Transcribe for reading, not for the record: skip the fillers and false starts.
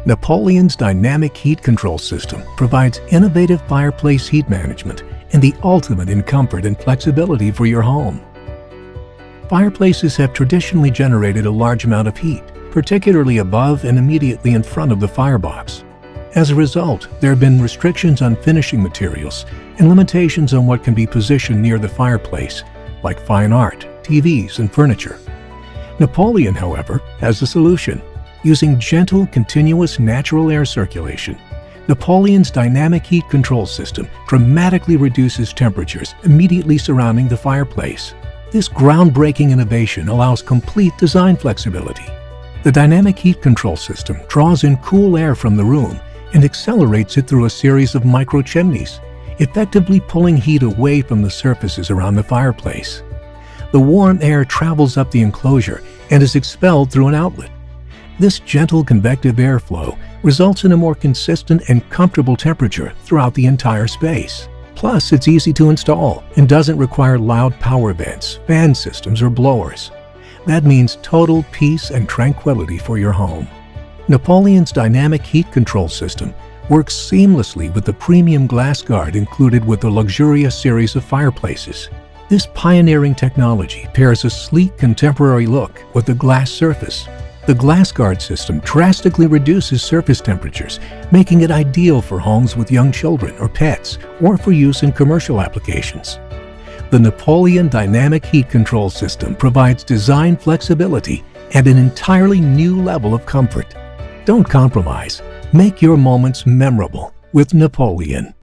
Napoleon's Dynamic Heat Control system provides innovative fireplace heat management and the ultimate in comfort and flexibility for your home. Fireplaces have traditionally generated a large amount of heat, particularly above and immediately in front of the firebox. As a result, there have been restrictions on finishing materials and limitations on what can be positioned near the fireplace, like fine art, TVs, and furniture. Napoleon, however, has a solution. Using gentle, continuous natural air circulation, Napoleon's Dynamic Heat Control system dramatically reduces temperatures immediately surrounding the fireplace. This groundbreaking innovation allows complete design flexibility. The Dynamic Heat Control system draws in cool air from the room and accelerates it through a series of micro chimneys, effectively pulling heat away from the surfaces around the fireplace. The warm air travels up the enclosure and is expelled through an outlet. This gentle convective airflow results in a more consistent and comfortable temperature throughout the entire space. Plus, it's easy to install and doesn't require loud power vents, fan systems, or blowers. That means total peace and tranquility for your home. Napoleon's Dynamic Heat Control system works seamlessly with the premium glass guard included with the luxurious series of fireplaces. This pioneering technology pairs a sleek contemporary look with a glass surface. The glass guard system drastically reduces surface temperatures, making it ideal for homes with young children or pets, or for use in commercial applications. The Napoleon Dynamic Heat Control system provides design flexibility and an entirely new level of comfort. Don't compromise. Make your moments memorable with Napoleon.